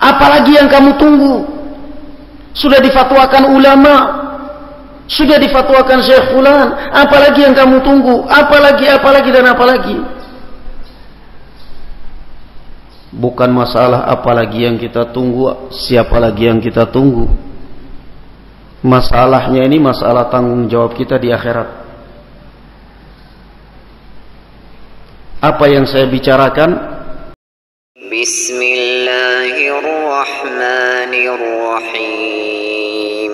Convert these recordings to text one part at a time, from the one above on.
Apalagi yang kamu tunggu? Sudah difatwakan ulama, sudah difatwakan Syekh Fulan, apalagi yang kamu tunggu? Apalagi dan apalagi. Bukan masalah apalagi yang kita tunggu, siapa lagi yang kita tunggu. Masalahnya ini masalah tanggung jawab kita di akhirat. Apa yang saya bicarakan? Bismillahirrahmanirrahim.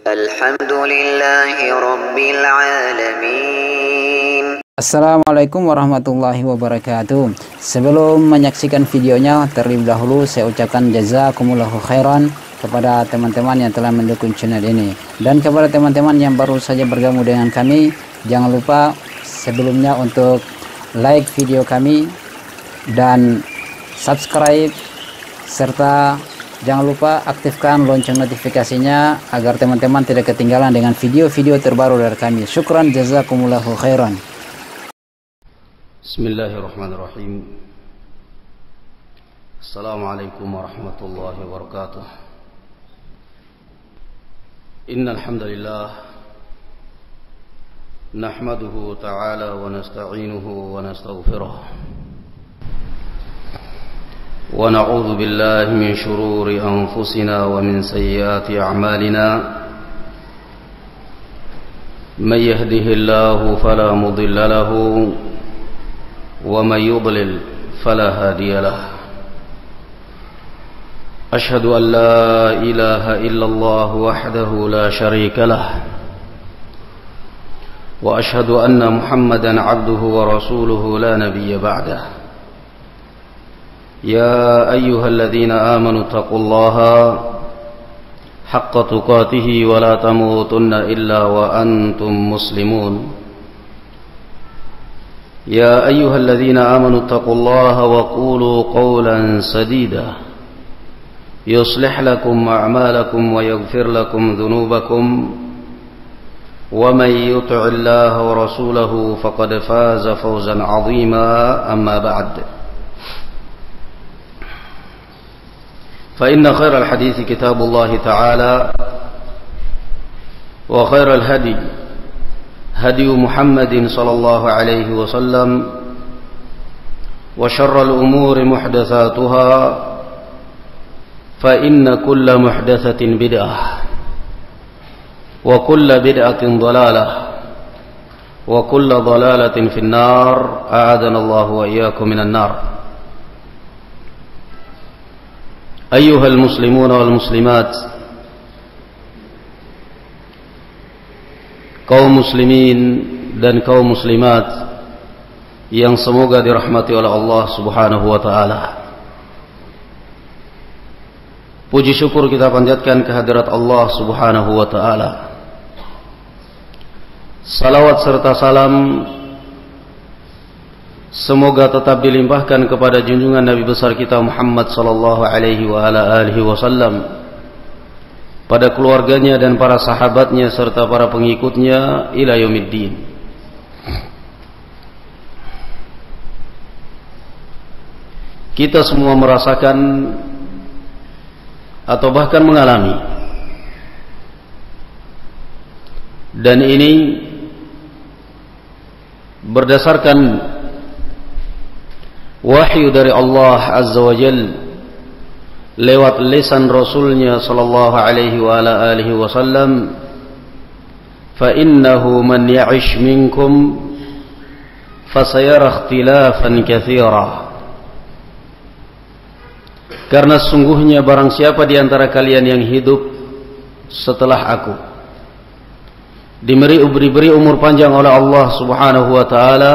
Alhamdulillahi rabbil alamin. Assalamualaikum warahmatullahi wabarakatuh. Sebelum menyaksikan videonya, terlebih dahulu saya ucapkan jazakumullahu khairan kepada teman-teman yang telah mendukung channel ini. Dan kepada teman-teman yang baru saja bergabung dengan kami, jangan lupa sebelumnya untuk like video kami dan subscribe, serta jangan lupa aktifkan lonceng notifikasinya agar teman-teman tidak ketinggalan dengan video-video terbaru dari kami. Syukran jazakumullahu khairan. Bismillahirrahmanirrahim. Assalamualaikum warahmatullahi wabarakatuh. Innal hamdalillah nahmaduhu ta'ala wa nasta'inuhu wa nastaghfiruh wa na'udzu billahi min shururi anfusina wa min sayyiati a'malina. May yahdihillahu fala mudilla lahu wa may yudlil fala hadiya lahu. Ashhadu an la ilaha illallah wahdahu la sharika lah wa ashhadu anna Muhammadan abduhu wa rasuluhu la nabiyya ba'dah. Ya ayyuhalladzina amanu taqullaha haqqa tuqatih wa la tamutunna illa wa antum muslimun. Ya ayyuhalladzina amanu taqullaha wa qulu qawlan sadida yuslih lakum a'malakum wa yaghfir lakum dhunubakum wa may yuti'illaha wa rasulahu faqad faza fawzan 'azima. Amma ba'd. Fa inna khairal hadithi kitabullahi ta'ala wa khairal hadi hadi Muhammadin sallallahu alaihi wasallam wa syarral umuri muhdatsatuha fa inna kulla muhdatsatin bid'ah wa kulla bid'atin dhalalah wa kulla dhalalatin finnar. A'adana Allahu wa iyyakum minan nar. Ayyuhal muslimuna wal muslimat, kaum muslimin dan kaum muslimat yang semoga dirahmati oleh Allah Subhanahu wa taala. Puji syukur kita panjatkan kehadirat Allah Subhanahu wa taala. Salawat serta salam semoga tetap dilimpahkan kepada junjungan Nabi besar kita Muhammad sallallahu alaihi wa ala alihi wasallam, pada keluarganya dan para sahabatnya serta para pengikutnya ila yaumiddin. Kita semua merasakan atau bahkan mengalami, dan ini berdasarkan wahyu dari Allah Azza wa Jal lewat lisan Rasulnya sallallahu alaihi wa ala alihi wasallam, fa innahu man ya'ish minkum fasayara ikhtilafan katsira. Karena sungguhnya barang siapa di antara kalian yang hidup setelah aku diberi umur panjang oleh Allah Subhanahu wa taala,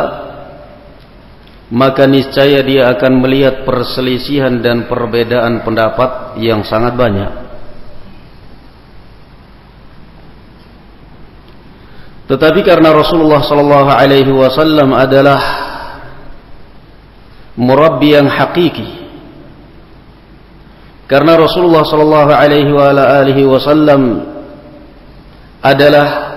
maka niscaya dia akan melihat perselisihan dan perbedaan pendapat yang sangat banyak. Tetapi karena Rasulullah sallallahu alaihi wasallam adalah murabbi yang hakiki, karena Rasulullah sallallahu alaihi wasallam adalah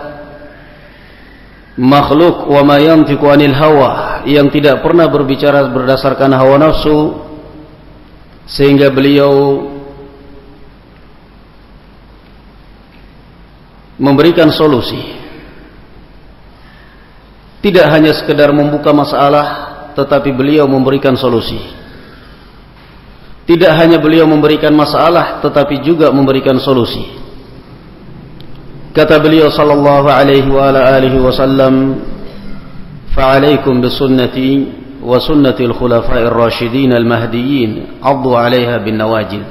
makhluk wa ma yantiqu anil hawa, yang tidak pernah berbicara berdasarkan hawa nafsu, sehingga beliau memberikan solusi. Tidak hanya sekedar membuka masalah, tetapi beliau memberikan solusi. Tidak hanya beliau memberikan masalah, tetapi juga memberikan solusi. Kata beliau sallallahu alaihi wa ala alihi wasallam, "Fa'alaikum bisunnati wa sunnati al-khulafa'ir rasyidin al-mahdiyyin, 'addu 'alaiha bin nawajid."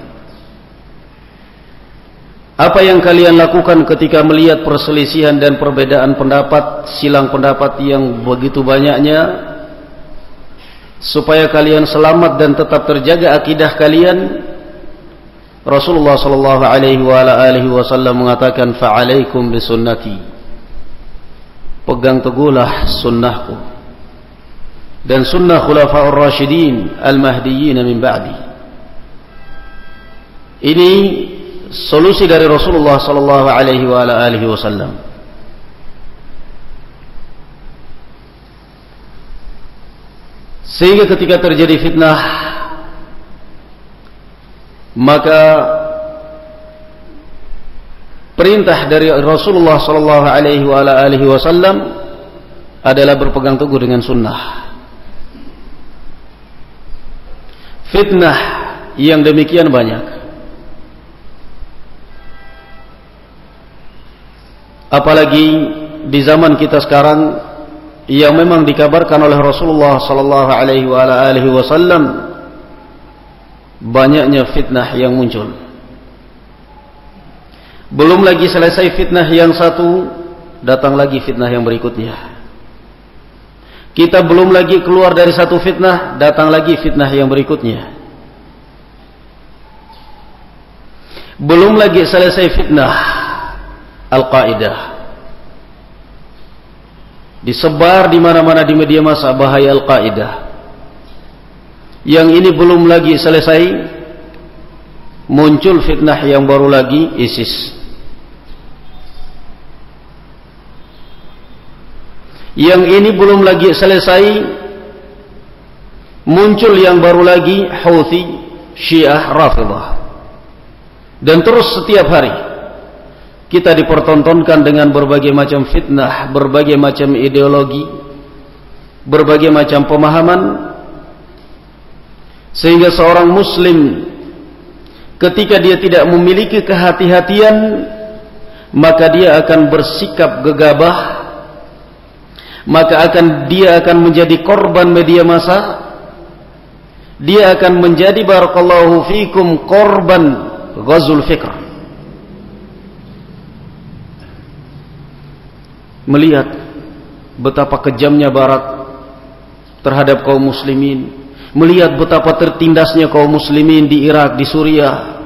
Apa yang kalian lakukan ketika melihat perselisihan dan perbedaan pendapat, silang pendapat yang begitu banyaknya, supaya kalian selamat dan tetap terjaga akidah kalian? Rasulullah sallallahu alaihi wa ala alihi wasallam mengatakan, "Fa'alaikum bisunnati." Pegang teguhlah sunnahku dan sunnah khulafa'ur rasyidin al-mahdiyyin min ba'di. Ini solusi dari Rasulullah sallallahu alaihi wa ala alihi wasallam. Sehingga ketika terjadi fitnah, maka perintah dari Rasulullah sallallahu alaihi wa ala alihi wasallam adalah berpegang teguh dengan sunnah. Fitnah yang demikian banyak, apalagi di zaman kita sekarang yang memang dikabarkan oleh Rasulullah sallallahu alaihi wa alihi wasallam banyaknya fitnah yang muncul. Belum lagi selesai fitnah yang satu, datang lagi fitnah yang berikutnya. Kita belum lagi keluar dari satu fitnah, datang lagi fitnah yang berikutnya. Belum lagi selesai fitnah Al-Qaeda, disebar di mana-mana di media massa bahaya Al-Qaeda. Yang ini belum lagi selesai, muncul fitnah yang baru lagi, ISIS. Yang ini belum lagi selesai, muncul yang baru lagi, Houthi, Syiah, Rafidah. Dan terus setiap hari kita dipertontonkan dengan berbagai macam fitnah, berbagai macam ideologi, berbagai macam pemahaman, sehingga seorang muslim ketika dia tidak memiliki kehati-hatian, maka dia akan bersikap gegabah, maka dia akan menjadi korban media massa, dia akan menjadi barakallahu fikum korban ghazul fikr. Melihat betapa kejamnya barat terhadap kaum muslimin, melihat betapa tertindasnya kaum muslimin di Irak, di Suriah,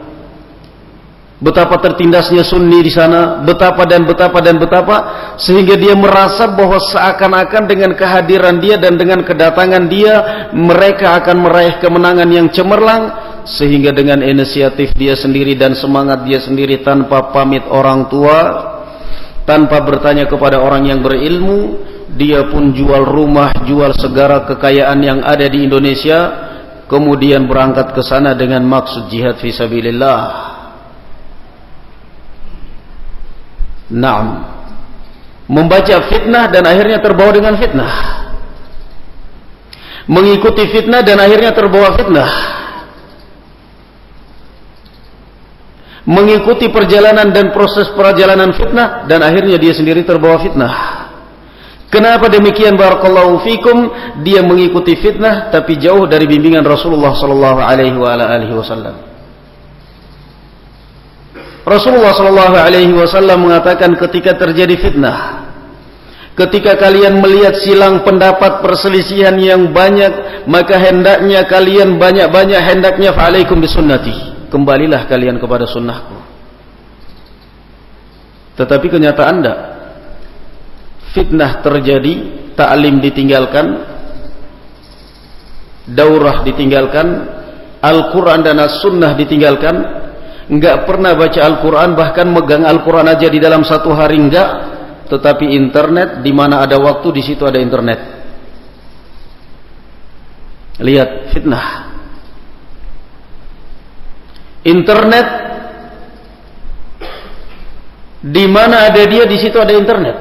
betapa tertindasnya Sunni di sana, betapa dan betapa, sehingga dia merasa bahwa seakan-akan dengan kehadiran dia dan dengan kedatangan dia, mereka akan meraih kemenangan yang cemerlang, sehingga dengan inisiatif dia sendiri dan semangat dia sendiri, tanpa pamit orang tua, tanpa bertanya kepada orang yang berilmu, dia pun jual rumah, jual segala kekayaan yang ada di Indonesia, kemudian berangkat ke sana dengan maksud jihad fisabilillah. Naam, membaca fitnah dan akhirnya terbawa dengan fitnah, mengikuti fitnah dan akhirnya terbawa fitnah, mengikuti perjalanan dan proses perjalanan fitnah dan akhirnya dia sendiri terbawa fitnah. Kenapa demikian barakallahu fikum? Dia mengikuti fitnah tapi jauh dari bimbingan Rasulullah sallallahu alaihi wa alihi wasallam. Rasulullah sallallahu alaihi wasallam mengatakan, ketika terjadi fitnah, ketika kalian melihat silang pendapat, perselisihan yang banyak, maka hendaknya kalian banyak-banyak, hendaknya fa'alaikum bisunnati, kembalilah kalian kepada sunnahku. Tetapi kenyataan tidak, fitnah terjadi, ta'lim ditinggalkan, daurah ditinggalkan, Al-Quran dan As-Sunnah ditinggalkan, enggak pernah baca Al-Quran, bahkan megang Al-Quran aja di dalam satu hari enggak, tetapi internet, di mana ada waktu di situ ada internet. Lihat fitnah. Internet, di mana ada dia, di situ ada internet.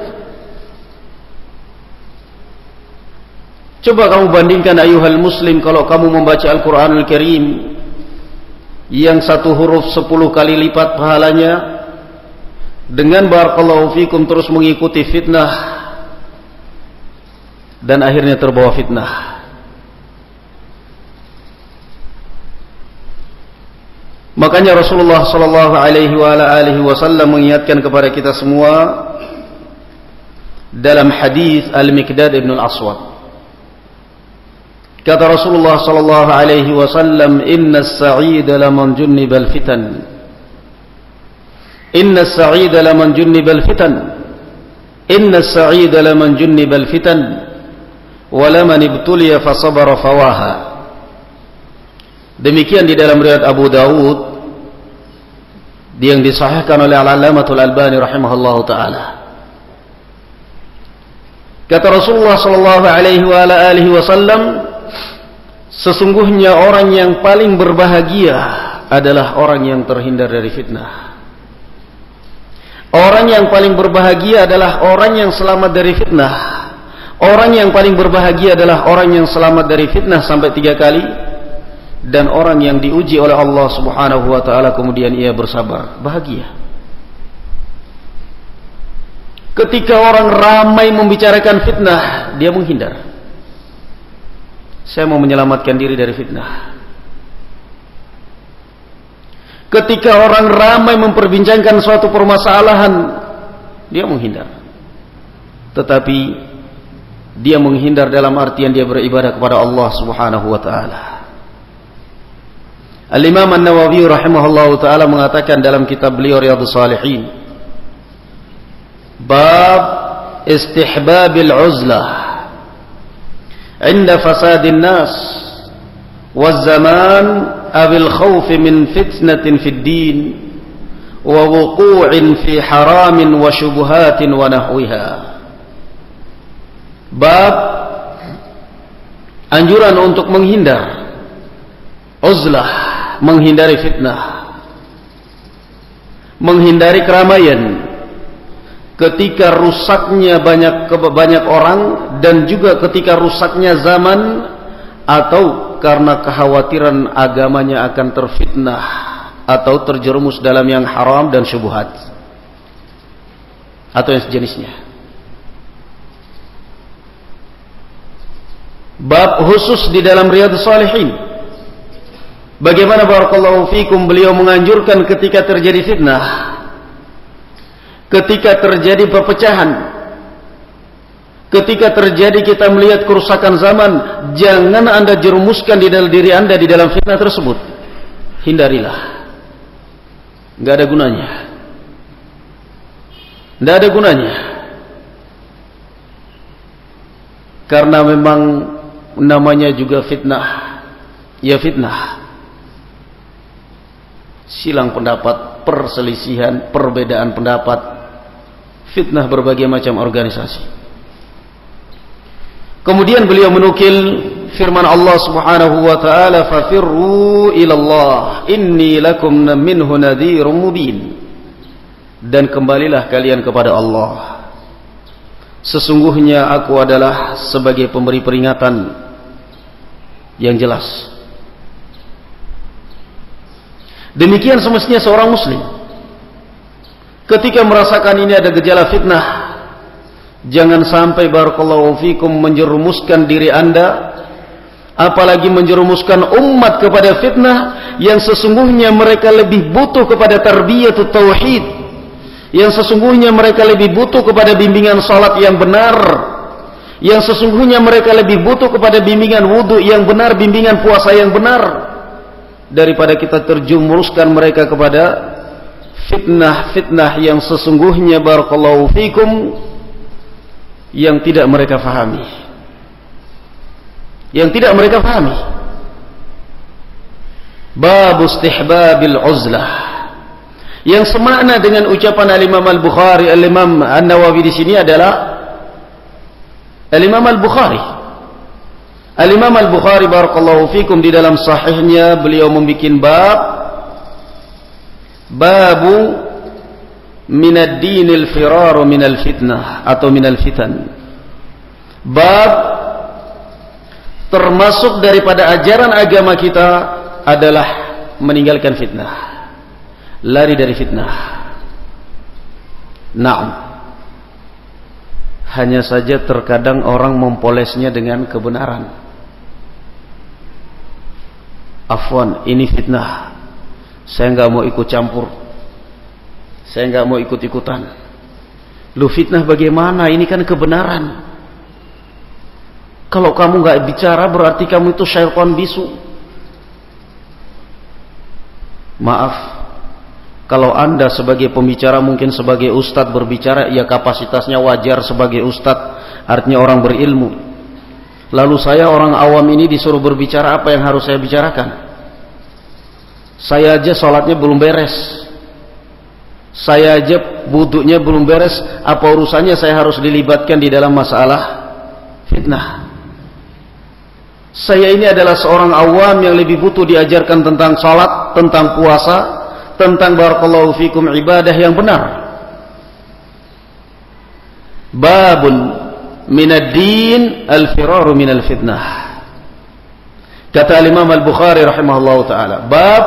Coba kamu bandingkan ayuhal muslim, kalau kamu membaca Al-Quranul Karim yang satu huruf 10 kali lipat pahalanya, dengan barakallahu fikum terus mengikuti fitnah dan akhirnya terbawa fitnah. Makanya Rasulullah sallallahu alaihi wasallam mengingatkan kepada kita semua dalam hadis Al-Miqdad ibn Al-Aswad. Kata Rasulullah sallallahu alaihi wasallam, "Inna as-sa'ida laman junniba al-fitan." Inna as-sa'ida laman junniba al-fitan. Inna as-sa'ida laman junniba al-fitan wa laman ibtuliya fa sabara fawaha. Demikian di dalam riwayat Abu Dawud yang disahihkan oleh Al-Allamatul Albani rahimahullahu taala. Kata Rasulullah sallallahu alaihi wasallam, sesungguhnya orang yang paling berbahagia adalah orang yang terhindar dari fitnah. Orang yang paling berbahagia adalah orang yang selamat dari fitnah. Orang yang paling berbahagia adalah orang yang selamat dari fitnah sampai 3 kali. Dan orang yang diuji oleh Allah subhanahu wa ta'ala kemudian ia bersabar, bahagia. Ketika orang ramai membicarakan fitnah, dia menghindar. Saya mau menyelamatkan diri dari fitnah. Ketika orang ramai memperbincangkan suatu permasalahan, dia menghindar. Tetapi dia menghindar dalam artian dia beribadah kepada Allah subhanahu wa ta'ala. Al-Imam An-Nawawi rahimahullahu ta'ala mengatakan dalam kitab beliau Riyadhus Shalihin, bab istihbabil uzlah inda fasadin nas waz zaman abil khawf min fitnatin fid din wa wuqu'in fi haramin wa syubhatin wa nahwiha. Bab anjuran untuk menghindar uzlah, menghindari fitnah, menghindari keramaian ketika rusaknya banyak orang, dan juga ketika rusaknya zaman, atau karena kekhawatiran agamanya akan terfitnah atau terjerumus dalam yang haram dan syubhat atau yang sejenisnya. Bab khusus di dalam Riyadhus Shalihin, bagaimana barakallahu fikum beliau menganjurkan ketika terjadi fitnah, ketika terjadi perpecahan, ketika terjadi kita melihat kerusakan zaman, jangan anda jerumuskan di dalam diri anda di dalam fitnah tersebut. Hindarilah. Enggak ada gunanya. Enggak ada gunanya. Karena memang namanya juga fitnah. Ya fitnah. Silang pendapat, perselisihan, perbedaan pendapat, fitnah berbagai macam organisasi. Kemudian beliau menukil firman Allah subhanahu wa ta'ala, fafirru ilallah inni lakum minhu nadhirum mubin. Dan kembalilah kalian kepada Allah, sesungguhnya aku adalah sebagai pemberi peringatan yang jelas. Demikian semestinya seorang muslim ketika merasakan ini ada gejala fitnah, jangan sampai barakallahu fikum menjerumuskan diri anda, apalagi menjerumuskan umat kepada fitnah yang sesungguhnya mereka lebih butuh kepada tarbiyatut tauhid, yang sesungguhnya mereka lebih butuh kepada bimbingan salat yang benar, yang sesungguhnya mereka lebih butuh kepada bimbingan wudu yang benar, bimbingan puasa yang benar, daripada kita terjumuskan mereka kepada fitnah-fitnah yang sesungguhnya barakallahu fikum yang tidak mereka fahami, yang tidak mereka fahami. Bab istihbabil uzlah, yang semakna dengan ucapan Al-Imam Al-Bukhari, Al-Imam An-Nawawi di sini adalah Al-Imam Al-Bukhari. Al-Imam Al-Bukhari barakallahu fikum di dalam sahihnya beliau membikin bab Babu minad dinil firaru minal fitnah atau minal fitan. Bab termasuk daripada ajaran agama kita adalah meninggalkan fitnah, lari dari fitnah. Naam. Hanya saja terkadang orang mempolesnya dengan kebenaran. Afwan, ini fitnah, saya nggak mau ikut campur, saya nggak mau ikut-ikutan. Lu fitnah bagaimana? Ini kan kebenaran. Kalau kamu nggak bicara berarti kamu itu syaitan bisu. Maaf, kalau anda sebagai pembicara, mungkin sebagai ustadz berbicara, ya kapasitasnya wajar sebagai ustadz, artinya orang berilmu. Lalu saya orang awam ini disuruh berbicara, apa yang harus saya bicarakan? Saya aja sholatnya belum beres, saya aja wudhunya belum beres, apa urusannya saya harus dilibatkan di dalam masalah fitnah? Saya ini adalah seorang awam yang lebih butuh diajarkan tentang sholat, tentang puasa, tentang barakallahu fikum ibadah yang benar. Babun minad din al-firaru minal fitnah. Kata Imam Al-Bukhari rahimahullah ta'ala, bab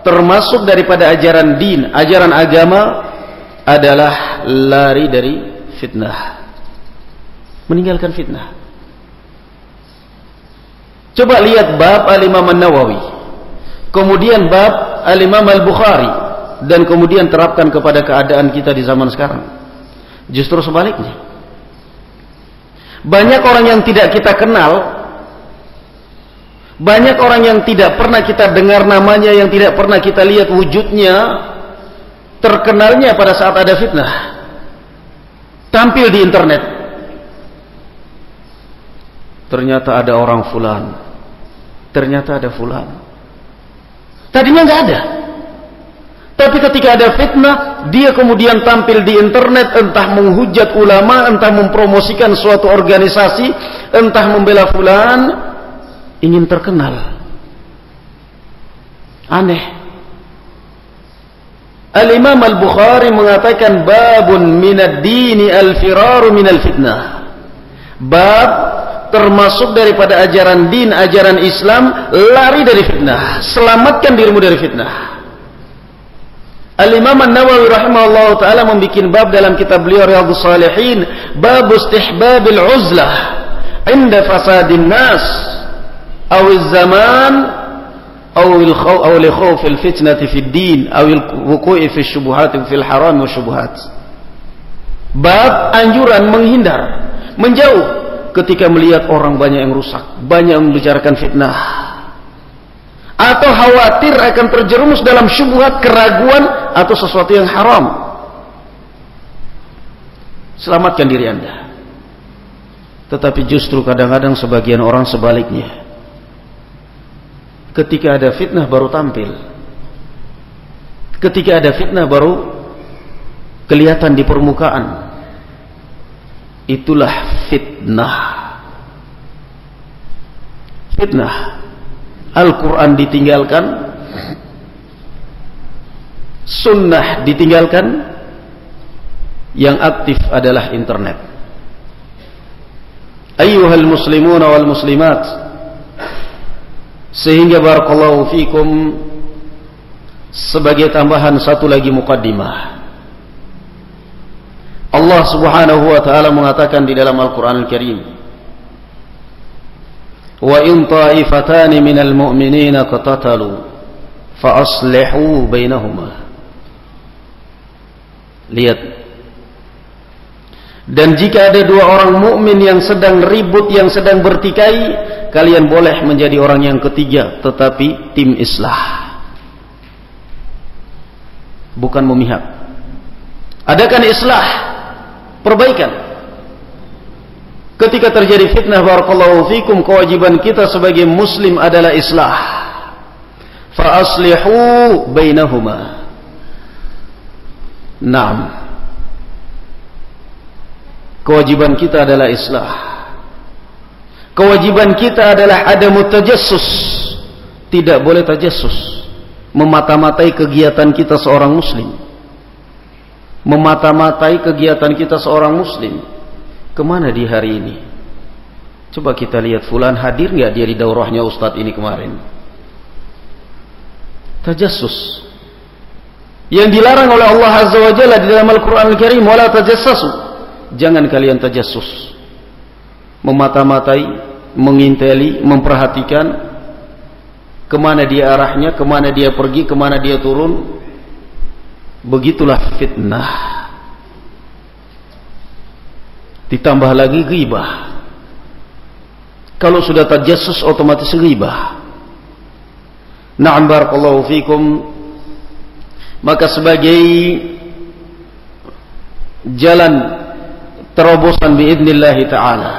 termasuk daripada ajaran din, ajaran agama adalah lari dari fitnah, meninggalkan fitnah. Coba lihat bab Al-Imam An-Nawawi, kemudian bab Al-Imam Al-Bukhari, dan kemudian terapkan kepada keadaan kita di zaman sekarang. Justru sebaliknya, banyak orang yang tidak kita kenal, banyak orang yang tidak pernah kita dengar namanya, yang tidak pernah kita lihat wujudnya, terkenalnya pada saat ada fitnah, tampil di internet. Ternyata ada orang fulan, ternyata ada fulan. Tadinya nggak ada, tapi ketika ada fitnah, dia kemudian tampil di internet, entah menghujat ulama, entah mempromosikan suatu organisasi, entah membela fulan, ingin terkenal. Aneh. Al-Imam Al-Bukhari mengatakan babun minad dini al-firaru minal fitnah. Bab termasuk daripada ajaran din, ajaran Islam, lari dari fitnah, selamatkan dirimu dari fitnah. Al-Imam An-Nawawi rahimahullah ta'ala membuat bab dalam kitab beliau Riyadhus Shalihin, bab istihbabil uzlah inda fasadin nas awil zaman awil khawfil fitnati fid din awil wuku'i fil syubuhati fil haram wa syubuhat. Bab anjuran menghindar, menjauh ketika melihat orang banyak yang rusak, banyak yang membicarakan fitnah, atau khawatir akan terjerumus dalam syubhat, keraguan, atau sesuatu yang haram. Selamatkan diri anda. Tetapi justru kadang-kadang sebagian orang sebaliknya, ketika ada fitnah baru tampil, ketika ada fitnah baru kelihatan di permukaan. Itulah fitnah. Fitnah. Al-Quran ditinggalkan, sunnah ditinggalkan, yang aktif adalah internet. Ayyuhal muslimuna wal muslimat, sehingga barakallahu fikum, sebagai tambahan satu lagi muqaddimah, Allah subhanahu wa ta'ala mengatakan di dalam Al-Quran Al-Karim, wa in ta'ifatani minal mu'minina qatatalu fa aslihu bainahuma. Lihat, dan jika ada dua orang mukmin yang sedang ribut, yang sedang bertikai, kalian boleh menjadi orang yang ketiga, tetapi tim islah, bukan memihak. Adakan islah, perbaikan. Ketika terjadi fitnah barakallahu fikum, kewajiban kita sebagai muslim adalah islah. Fa aslihu bainahuma. Naam. Kewajiban kita adalah islah. Kewajiban kita adalah adamu tajassus. Tidak boleh tajassus. memata-matai kegiatan kita seorang muslim. Memata-matai kegiatan kita seorang muslim. Kemana di hari ini? Coba kita lihat fulan hadir nggak dia di daurahnya Ustadz ini kemarin. Tajassus. Yang dilarang oleh Allah Azza wa Jalla di dalam Al-Quran Al-Karim, wala tajassasu. Jangan kalian tajassus. Memata-matai, menginteli, memperhatikan kemana dia arahnya, kemana dia pergi, kemana dia turun. Begitulah fitnah. Ditambah lagi ghibah. Kalau sudah tajassus otomatis ghibah. Na'am barakallahu fikum. Maka sebagai jalan terobosan biidznillah ta'ala,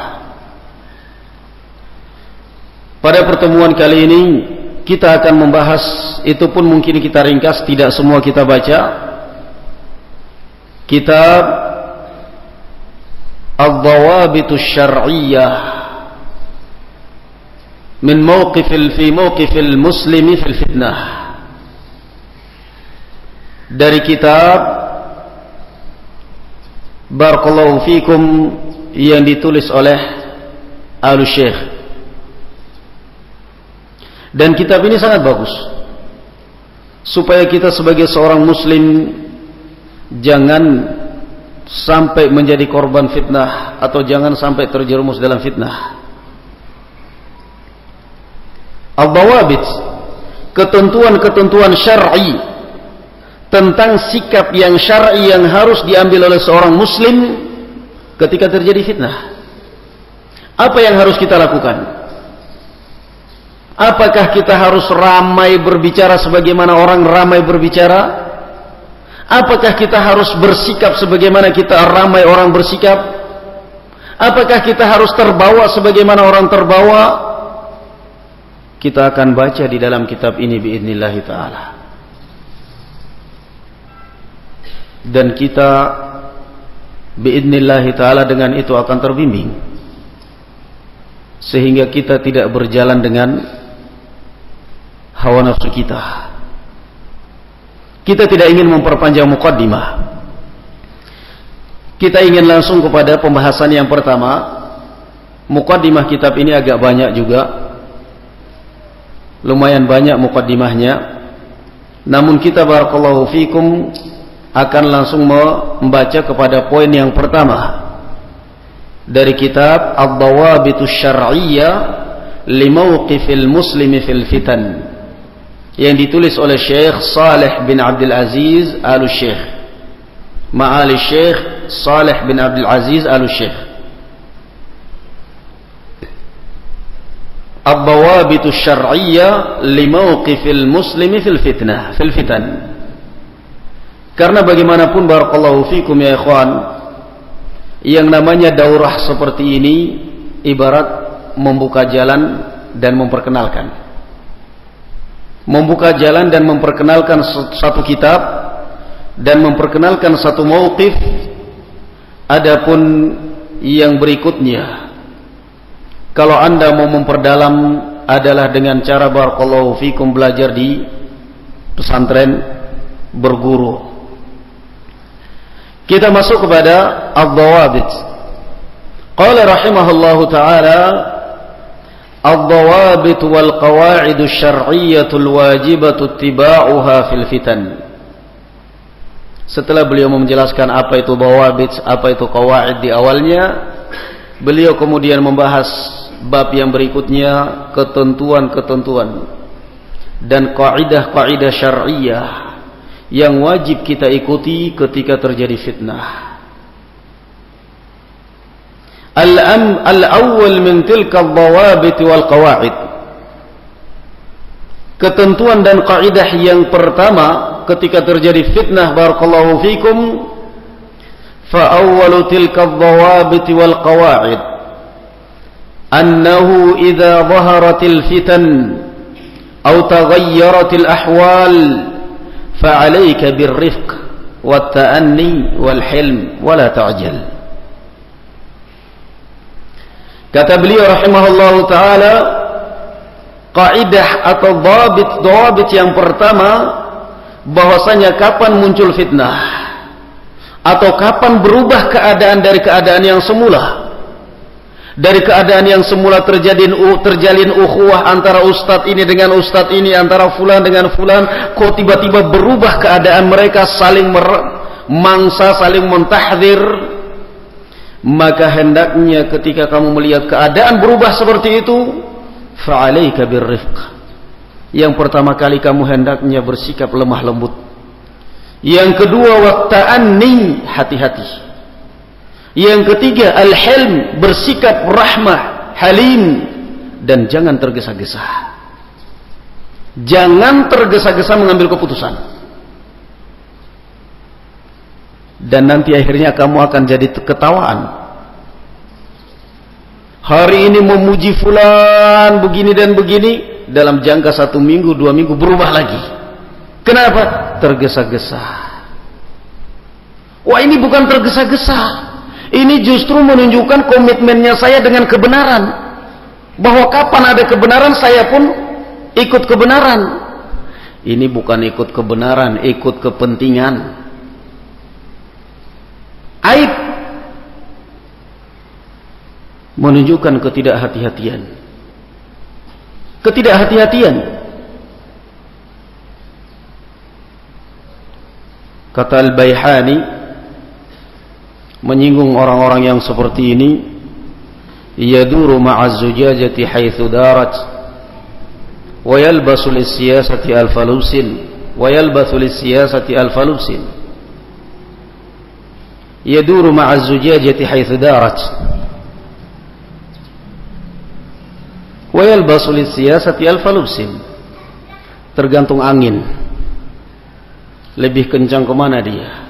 pada pertemuan kali ini kita akan membahas, itu pun mungkin kita ringkas, tidak semua kita baca, kitab Ad-Dawabitus Syar'iyyah min fi mawqifil muslimi fil fitnah, dari kitab barakallahu fikum yang ditulis oleh Al-Syekh. Dan kitab ini sangat bagus supaya kita sebagai seorang muslim jangan sampai menjadi korban fitnah atau jangan sampai terjerumus dalam fitnah. Al-Dawabit, ketentuan-ketentuan syar'i tentang sikap yang syar'i yang harus diambil oleh seorang muslim ketika terjadi fitnah. Apa yang harus kita lakukan? Apakah kita harus ramai berbicara sebagaimana orang ramai berbicara? Apakah kita harus bersikap sebagaimana kita ramai orang bersikap? Apakah kita harus terbawa sebagaimana orang terbawa? Kita akan baca di dalam kitab ini biidznillah ta'ala. Dan kita biidznillah ta'ala dengan itu akan terbimbing, sehingga kita tidak berjalan dengan hawa nafsu kita. Kita tidak ingin memperpanjang muqaddimah. Kita ingin langsung kepada pembahasan yang pertama. Muqaddimah kitab ini agak banyak juga, lumayan banyak muqaddimahnya. Namun kita barakallahu fikum akan langsung membaca kepada poin yang pertama dari kitab Ad-Dawabitus Syar'iyyah li mawqifil muslimi fil fitan, yang ditulis oleh Syekh Saleh bin Abdul Aziz Al-Syekh, Ma'ali Syekh Saleh bin Abdul Aziz Al-Syekh. Ad-Dawabitus Syar'iyyah li mawqifil muslimi fil fitan. Karena bagaimanapun barakallahu fikum ya ikhwan, yang namanya daurah seperti ini ibarat membuka jalan dan memperkenalkan. Membuka jalan dan memperkenalkan satu kitab dan memperkenalkan satu mauqif. Adapun yang berikutnya, kalau Anda mau memperdalam adalah dengan cara barakallahu fikum belajar di pesantren, berguru. Kita masuk kepada Ad-Dawabit. Qala rahimahullahu ta'ala, Ad-Dawabit wal qawa'idu syar'iyyatul wajibatu ittiba'uha fil fitan. Setelah beliau menjelaskan apa itu dawabit, apa itu qawaid di awalnya, beliau kemudian membahas bab yang berikutnya, ketentuan-ketentuan dan kaidah-kaidah syar'iyyah yang wajib kita ikuti ketika terjadi fitnah. Al-awwal min tilka ad-dawabit wal qawaid. Ketentuan dan kaidah yang pertama ketika terjadi fitnah barakallahu fikum, fa awwalu tilka ad-dawabit wal qawaid annahu idza dhaharatil fitan aw taghayyaratil ahwal فعليك بالرفق والتأني والحلم ولا تعجل. Kata beliau rahimahullahu ta'ala, kaidah atau dawabit yang pertama, bahwasanya kapan muncul fitnah atau kapan berubah keadaan dari keadaan yang semula. Dari keadaan yang semula terjalin ukhuwah antara ustadz ini dengan ustadz ini, antara fulan dengan fulan, kok tiba-tiba berubah keadaan mereka, saling mangsa, saling mentahdzir. Maka hendaknya ketika kamu melihat keadaan berubah seperti itu, fa'alaika birrifq. Yang pertama kali kamu hendaknya bersikap lemah lembut. Yang kedua, watta'anni, hati-hati. Yang ketiga, al-hilm, bersikap rahmah, halim, dan jangan tergesa-gesa. Jangan tergesa-gesa mengambil keputusan. Dan nanti akhirnya kamu akan jadi ketawaan. Hari ini memuji fulan begini dan begini, dalam jangka 1 minggu, 2 minggu berubah lagi. Kenapa? Tergesa-gesa. Wah, ini bukan tergesa-gesa. Ini justru menunjukkan komitmennya saya dengan kebenaran. Bahwa kapan ada kebenaran, saya pun ikut kebenaran. Ini bukan ikut kebenaran, ikut kepentingan. Aib. Menunjukkan ketidakhati-hatian. Ketidakhati-hatian. Kata Al-Baihani menyinggung orang-orang yang seperti ini, yaduru ma'az zujajati haitsu darat wa yalbasu lis-siyasati al-falusin wa yalbathu lis-siyasati al-falusin. Yaduru ma'az zujajati haitsu darat wa yalbasu lis-siyasati al-falusin. Tergantung angin lebih kencang kemana dia.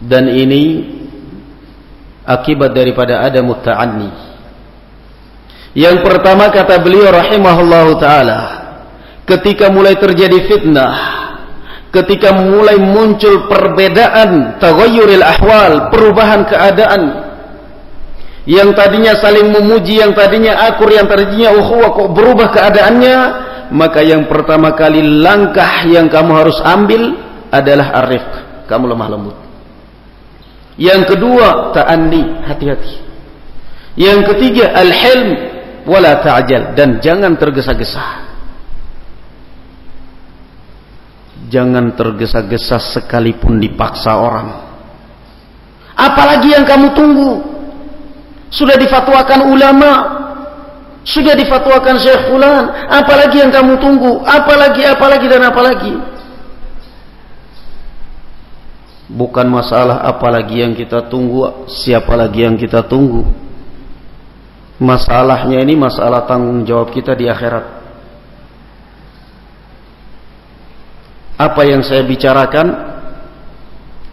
Dan ini akibat daripada adamut ta'anni. Yang pertama, kata beliau rahimahullahu ta'ala, ketika mulai terjadi fitnah, ketika mulai muncul perbedaan, taghayyuril ahwal, perubahan keadaan, yang tadinya saling memuji, yang tadinya akur, yang tadinya ukhuwah, kok berubah keadaannya, maka yang pertama kali langkah yang kamu harus ambil adalah ar-rifq, kamu lemah lembut. Yang kedua, ta'anni, hati-hati. Yang ketiga, al-hilm wala ta'jal, dan jangan tergesa-gesa. Jangan tergesa-gesa sekalipun dipaksa orang. Apalagi yang kamu tunggu? Sudah difatwakan ulama, sudah difatwakan Syekh fulan, apalagi yang kamu tunggu? Apalagi dan apalagi. Bukan masalah apalagi yang kita tunggu, siapa lagi yang kita tunggu. Masalahnya ini masalah tanggung jawab kita di akhirat. Apa yang saya bicarakan,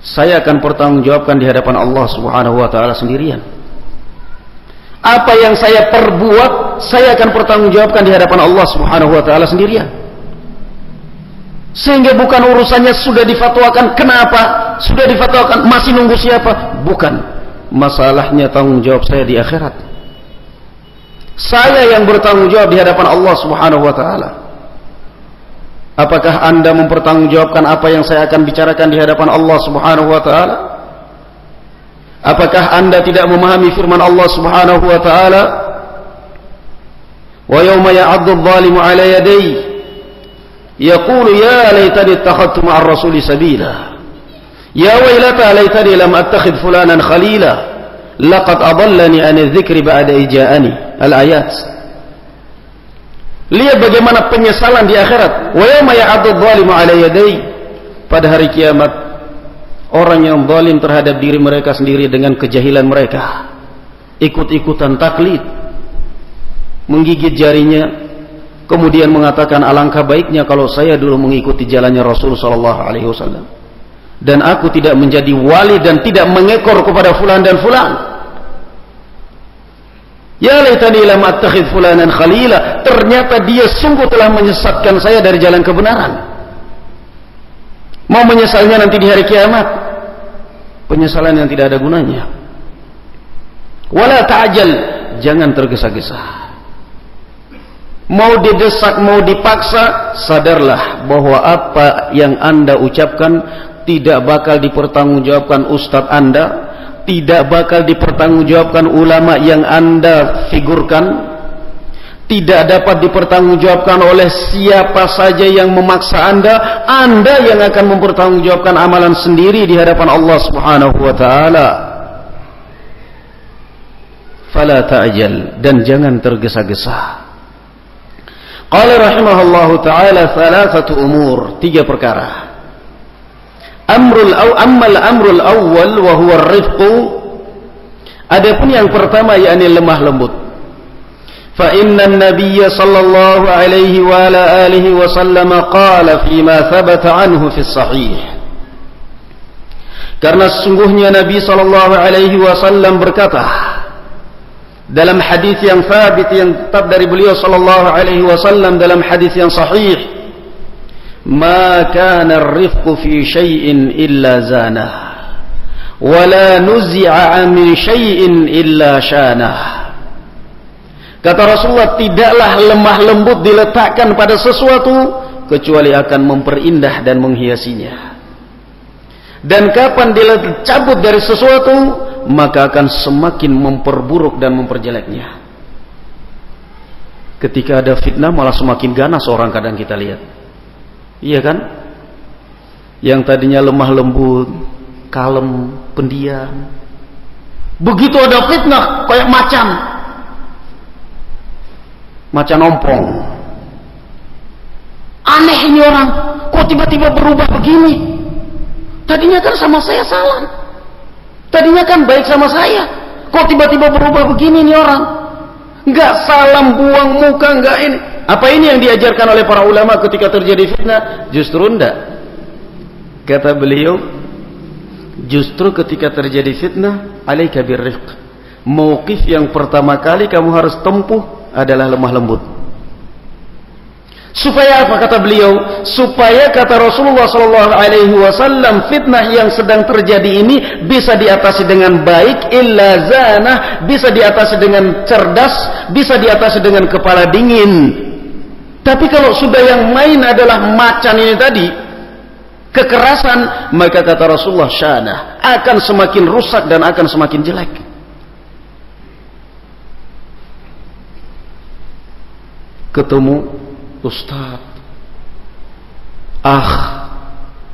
saya akan pertanggungjawabkan di hadapan Allah Subhanahu wa ta'ala sendirian. Apa yang saya perbuat, saya akan pertanggungjawabkan di hadapan Allah Subhanahu wa ta'ala sendirian. Sehingga bukan urusannya sudah difatwakan, kenapa? Sudah difatwakan, masih nunggu siapa? Bukan. Masalahnya tanggung jawab saya di akhirat. Saya yang bertanggung jawab di hadapan Allah Subhanahu wa ta'ala. Apakah Anda mempertanggungjawabkan apa yang saya akan bicarakan di hadapan Allah Subhanahu wa ta'ala? Apakah Anda tidak memahami firman Allah Subhanahu wa ta'ala? Wa yawma ya'addu adh-dhalimu 'ala yadayhi yaqulu ya laitani ittakhadtu ma'ar rasuli sabila ya wailata laitani lam attakhidh fulanan khalila laqad adallani 'ani adh-dhikri ba'da ija'ani. Al-ayat. Lihat bagaimana penyesalan di akhirat. Wa yawma ya'addu adh-dhalimu 'ala yadayhi, pada hari kiamat orang yang zalim terhadap diri mereka sendiri dengan kejahilan mereka, ikut-ikutan taklid, menggigit jarinya, kemudian mengatakan alangkah baiknya kalau saya dulu mengikuti jalannya Rasul sallallahu alaihi wasallam dan aku tidak menjadi wali dan tidak mengekor kepada fulan dan fulan. Ya laitani lam attakhidh fulanan khalila, ternyata dia sungguh telah menyesatkan saya dari jalan kebenaran. Mau menyesalnya nanti di hari kiamat, penyesalan yang tidak ada gunanya. Wala ta'jal, jangan tergesa-gesa. mau didesak, mau dipaksa, sadarlah bahwa apa yang Anda ucapkan tidak bakal dipertanggungjawabkan ustadz Anda, tidak bakal dipertanggungjawabkan ulama yang Anda figurkan, tidak dapat dipertanggungjawabkan oleh siapa saja yang memaksa Anda. Anda yang akan mempertanggungjawabkan amalan sendiri di hadapan Allah Subhanahu wa taala. Fala ta'jal, dan jangan tergesa-gesa. Qala rahimahullahu taala thalathatu umur, 3 perkara. Amrul awwal wa huwa ar-rifqu. Adapun yang pertama yakni lemah lembut. Fa inna an-nabiy sallallahu alaihi wa ala alihi wa sallam qala fi ma thabata anhu fi sahih. Karena sesungguhnya Nabi sallallahu alaihi wasallam berkata dalam hadis yang sabit yang tetap dari beliau sallallahu alaihi wasallam, dalam hadis yang sahih, ma kana ar-rifqu fi syai'in illa zanah wa la nuzi'a min syai'in illa syanah. Kata Rasulullah, tidaklah lemah lembut diletakkan pada sesuatu kecuali akan memperindah dan menghiasinya. Dan kapan dicabut dari sesuatu, maka akan semakin memperburuk dan memperjeleknya. Ketika ada fitnah malah semakin ganas orang, kadang kita lihat. Iya kan? Yang tadinya lemah lembut, kalem, pendiam, begitu ada fitnah kayak macan ompong. Aneh ini orang, kok tiba-tiba berubah begini? Tadinya kan sama saya salam, tadinya kan baik sama saya, kok tiba-tiba berubah begini nih orang? Enggak salam, buang muka, enggak ini. Apa ini yang diajarkan oleh para ulama ketika terjadi fitnah? Justru enggak. Kata beliau, justru ketika terjadi fitnah, alaika birrifq. Mauqif yang pertama kali kamu harus tempuh adalah lemah lembut. Supaya apa, kata beliau? Supaya, kata Rasulullah sallallahu alaihi wasallam, fitnah yang sedang terjadi ini bisa diatasi dengan baik, illa zanah, bisa diatasi dengan cerdas, bisa diatasi dengan kepala dingin. Tapi kalau sudah yang main adalah macan ini tadi, kekerasan, maka kata Rasulullah, syanah, akan semakin rusak dan akan semakin jelek. Ketemu Ustaz,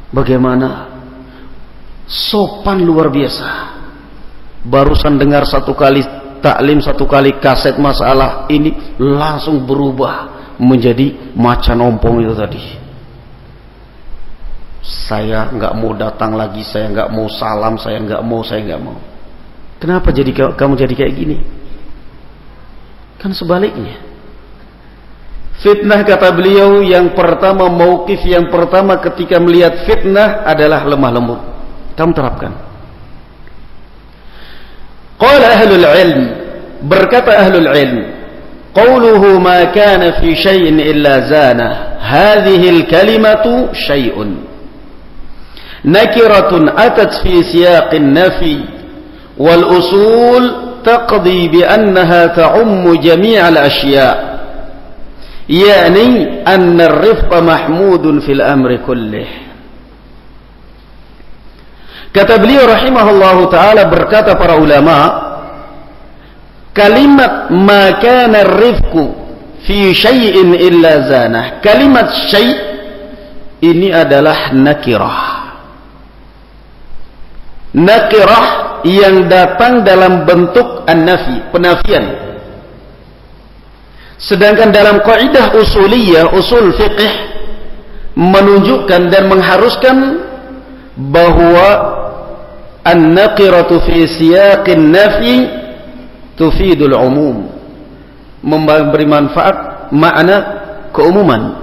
bagaimana sopan luar biasa. Barusan dengar satu kali taklim, satu kali kaset masalah ini, langsung berubah menjadi macan ompong itu tadi. Saya nggak mau datang lagi, saya nggak mau salam, saya nggak mau. Kenapa kamu jadi kayak gini? Kan sebaliknya. Fitnah, kata beliau, yang pertama, mauqif yang pertama ketika melihat fitnah adalah lemah lembut. Kamu terapkan. Qala ahlul ilm, berkata ahlul ilm, qawluhu ma kana fi syai'in illa zana, hadhihi al-kalimatu syai'un nakiratun atat fi siyaqin nafi wal usul taqdi bi annaha ta'ummu jami'al asya', yakni anna ar-rifqa mahmudun fil amri kullih. Kata beliau rahimahullahu taala, berkata para ulama, kalimat ma kana ar-rifqu fi syai'in illa zanah, kalimat syai' ini adalah nakirah. Nakirah yang datang dalam bentuk an-nafi, penafian. Sedangkan dalam kaidah usuliyah, usul fiqh, menunjukkan dan mengharuskan bahwa an-naqiratu fi siyaqin nafi tufidul umum, memberi manfaat, makna keumuman.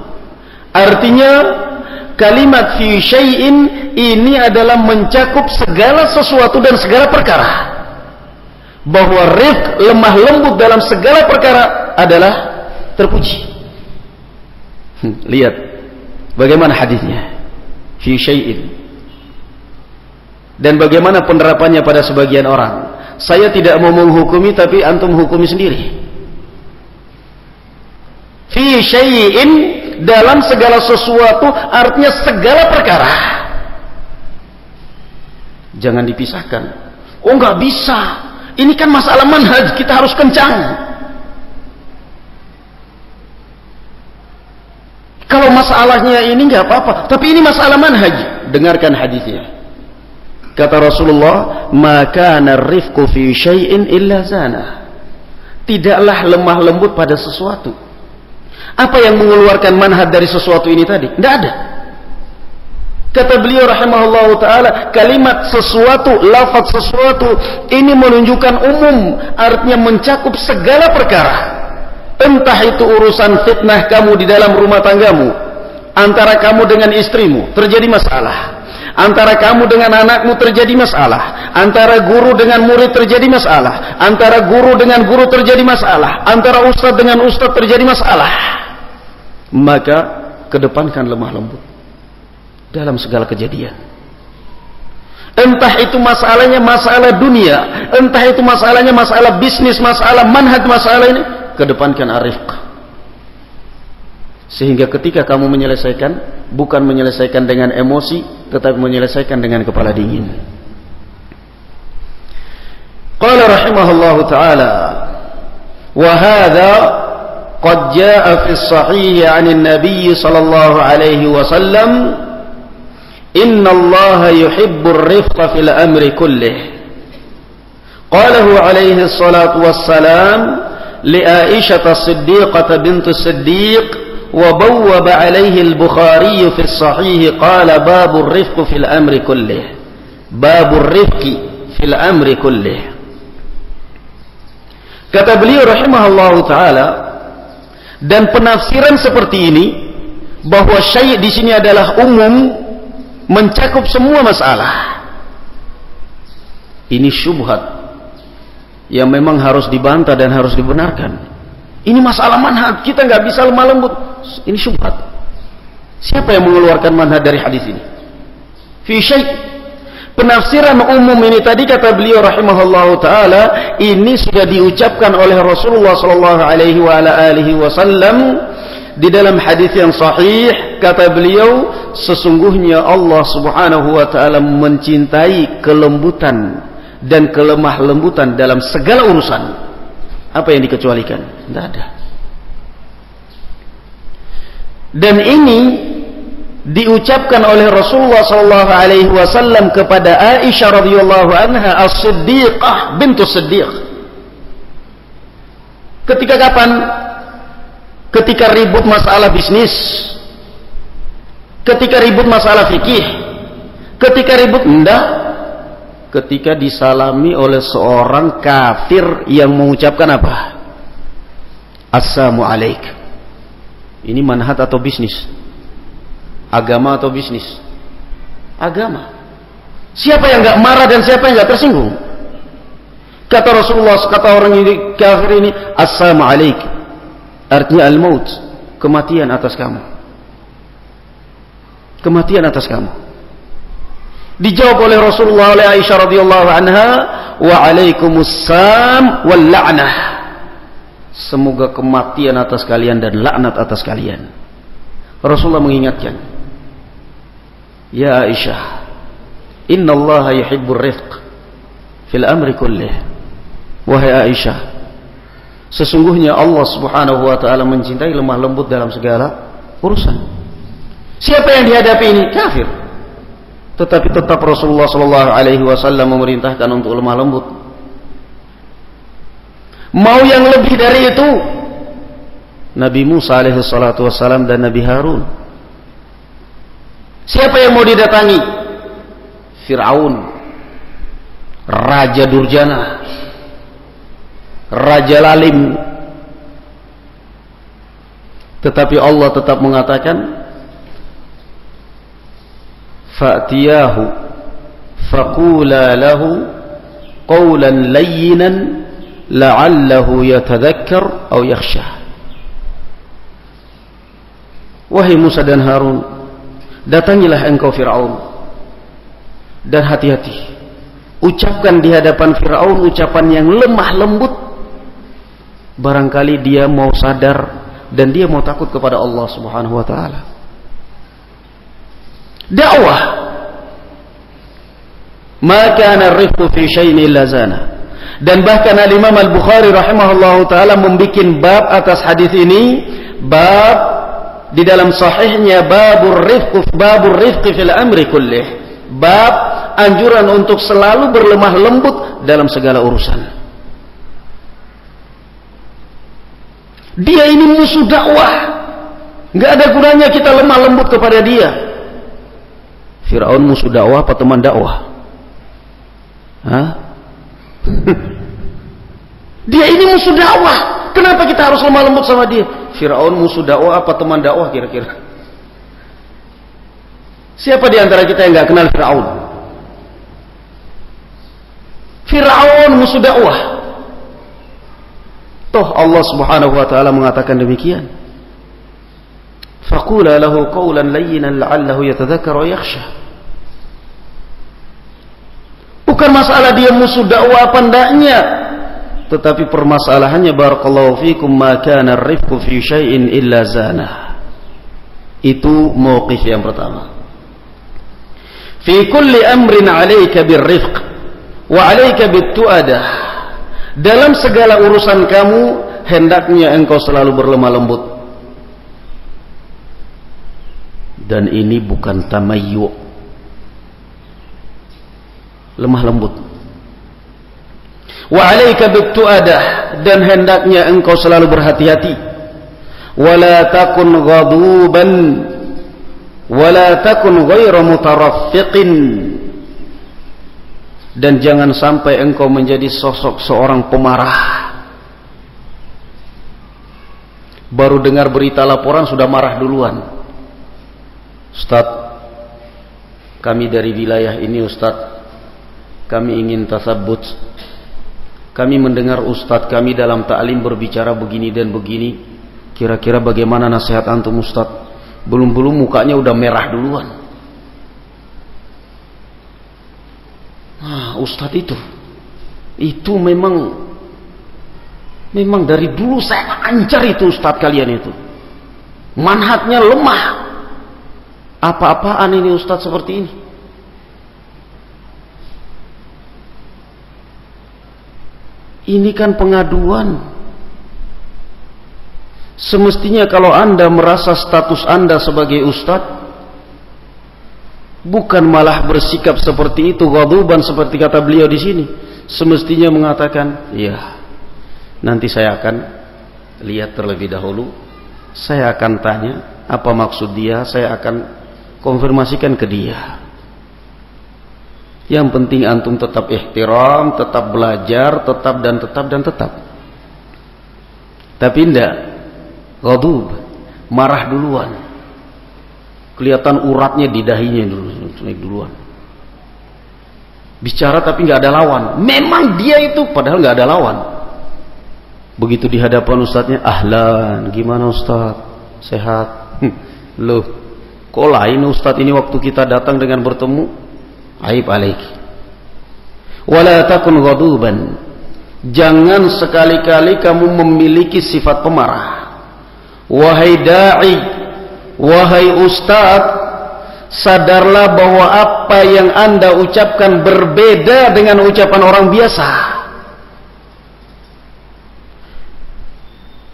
Artinya kalimat fi syai'in ini adalah mencakup segala sesuatu dan segala perkara. Bahwa rifq, lemah lembut dalam segala perkara adalah terpuji. Lihat bagaimana hadisnya, fi syai'in, dan bagaimana penerapannya pada sebagian orang. Saya tidak mau menghukumi, tapi antum hukumi sendiri. Fi fi syai'in, dalam segala sesuatu, artinya segala perkara. Jangan dipisahkan. Oh, nggak bisa. Ini kan masalah manhaj, kita harus kencang. Kalau masalahnya ini nggak apa-apa, tapi ini masalah manhaj. Dengarkan hadisnya. Kata Rasulullah, "Maka narifku fi syai'in illa zana." Tidaklah lemah lembut pada sesuatu. Apa yang mengeluarkan manhaj dari sesuatu ini tadi? Tidak ada. Kata beliau rahimahullah ta'ala, kalimat sesuatu, lafaz sesuatu, ini menunjukkan umum, artinya mencakup segala perkara. Entah itu urusan fitnah kamu di dalam rumah tanggamu, antara kamu dengan istrimu terjadi masalah, antara kamu dengan anakmu terjadi masalah, antara guru dengan murid terjadi masalah, antara guru dengan guru terjadi masalah, antara ustaz dengan ustaz terjadi masalah, maka kedepankan lemah lembut dalam segala kejadian. Entah itu masalahnya masalah dunia, entah itu masalahnya masalah bisnis, masalah manhaj, masalah ini, kedepankan arifq. Sehingga ketika kamu menyelesaikan, bukan menyelesaikan dengan emosi, tetapi menyelesaikan dengan kepala dingin. Qala rahimahullahu ta'ala, wa hadha qad jaa fi as-sahih 'an an-nabiy sallallahu alaihi wasallam, inna allaha yuhibbur rifqa fil amri kullih. Qalahu alaihi salatu wassalam لعائشة الصديقة بنت الصديق، وبوب عليه البخاري في الصحيح قال باب الرفق في الأمر كله، باب الرفق في الأمر كله. Kata beliau rahimahullah ta'ala, dan penafsiran seperti ini, bahwa syai' di sini adalah umum, mencakup semua masalah. Ini syubhat yang memang harus dibantah dan harus dibenarkan. Ini masalah manhaj, kita nggak bisa lemah lembut. Ini syubhat. Siapa yang mengeluarkan manhaj dari hadis ini? Fi syai'. Penafsiran umum ini tadi, kata beliau rahimahullahu taala, ini sudah diucapkan oleh Rasulullah sallallahu alaihi wasallam di dalam hadis yang sahih. Kata beliau, sesungguhnya Allah subhanahu wa taala mencintai kelembutan dan kelemah lembutan dalam segala urusan. Apa yang dikecualikan? Tidak ada. Dan ini diucapkan oleh Rasulullah sallallahu alaihi wasallam kepada Aisyah radhiyallahu anha as-Siddiqah bintu Siddiq. Ketika kapan? Ketika ribut masalah bisnis, ketika ribut masalah fikih, ketika ribut ketika disalami oleh seorang kafir yang mengucapkan apa? Assalamu alaik. Ini manhaj atau bisnis? Agama atau bisnis? Agama. Siapa yang gak marah dan siapa yang gak tersinggung? Kata Rasulullah, kata orang ini kafir ini, assalamu alaik, artinya al-maut, kematian atas kamu. Kematian atas kamu. Dijawab oleh Rasulullah oleh Aisyah radhiyallahu anha, wa alaikumussalam wal la'nah. Semoga kematian atas kalian dan laknat atas kalian. Rasulullah mengingatkan, ya Aisyah, innallaha yuhibbur rifq fil amri kullih. Wahai Aisyah, sesungguhnya Allah subhanahu wa ta'ala mencintai lemah lembut dalam segala urusan. Siapa yang dihadapi ini? Kafir. Tetapi tetap Rasulullah sallallahu alaihi wasallam memerintahkan untuk lemah lembut. Mau yang lebih dari itu, Nabi Musa alaihi salatu wassalam dan Nabi Harun. Siapa yang mau didatangi? Fir'aun, Raja Durjana, Raja Lalim. Tetapi Allah tetap mengatakan, fa'tiyahu faqula lahu qawlan layyinan la'allahu yatadhakkar aw yakhsha. Wahai Musa dan Harun, datangilah engkau Fir'aun, dan hati-hati, ucapkan di hadapan Fir'aun ucapan yang lemah lembut. Barangkali dia mau sadar, dan dia mau takut kepada Allah Subhanahu wa taala. Dakwah. Ma kana ar-rifqu fi syai'in illa zana. Dan bahkan Al-Imam Al-Bukhari rahimahullahu taala membuat bab atas hadis ini, bab di dalam sahihnya, babur rifqi fil amri kullih, bab anjuran untuk selalu berlemah lembut dalam segala urusan. Dia ini musuh dakwah, nggak ada gunanya kita lemah lembut kepada dia. Firaun musuh dakwah apa teman dakwah? Hah? Dia ini musuh dakwah, kenapa kita harus lemah lembut sama dia? Firaun musuh dakwah apa teman dakwah kira-kira? Siapa di antara kita yang nggak kenal Firaun? Firaun musuh dakwah. Toh Allah Subhanahu wa taala mengatakan demikian. Faqula lahu qawlan layyinan la'allahu yatadhakkaru wa yakhsha. Bukan masalah dia musuh dakwah apa endaknya, tetapi permasalahannya barakallahu fikum ma kana ar-rifqu fi syai'in illa zana. Itu mauqif yang pertama. Fi kulli amrin 'alaika bir-rifq wa 'alaika bit-tu'adah. Dalam segala urusan kamu hendaknya engkau selalu berlemah lembut. Dan ini bukan tamayyu. Lemah lembut. Wa 'alaika bit-tu'adah, dan hendaknya engkau selalu berhati-hati. Wala takun ghaduban wala takun ghairu mutaraffiqin, dan jangan sampai engkau menjadi sosok seorang pemarah. Baru dengar berita laporan sudah marah duluan. Ustaz, kami dari wilayah ini Ustaz, kami ingin tasabbut. Kami mendengar Ustaz kami dalam ta'lim berbicara begini dan begini. Kira-kira bagaimana nasihat antum Ustaz? Belum-belum mukanya udah merah duluan. Nah, Ustaz itu memang dari dulu saya ancar itu Ustaz kalian itu. Manhajnya lemah. Apa-apaan ini Ustaz seperti ini? Ini kan pengaduan. Semestinya kalau Anda merasa status Anda sebagai ustadz, bukan malah bersikap seperti itu, ghadhuban seperti kata beliau di sini. Semestinya mengatakan, ya, nanti saya akan lihat terlebih dahulu. Saya akan tanya apa maksud dia, saya akan konfirmasikan ke dia. Yang penting antum tetap ihtiram, tetap belajar, tetap. Tapi enggak, ghadub, marah duluan. Kelihatan uratnya di dahinya duluan. Bicara tapi enggak ada lawan. Memang dia itu padahal enggak ada lawan. Begitu di hadapan ustadznya, ahlan, gimana ustadz? Sehat? Loh, kok lain ustadz ini waktu kita datang dengan bertemu? Aib alaiki. Wala takun ghaduban. Jangan sekali-kali kamu memiliki sifat pemarah. Wahai da'i, wahai ustaz, sadarlah bahwa apa yang Anda ucapkan berbeda dengan ucapan orang biasa.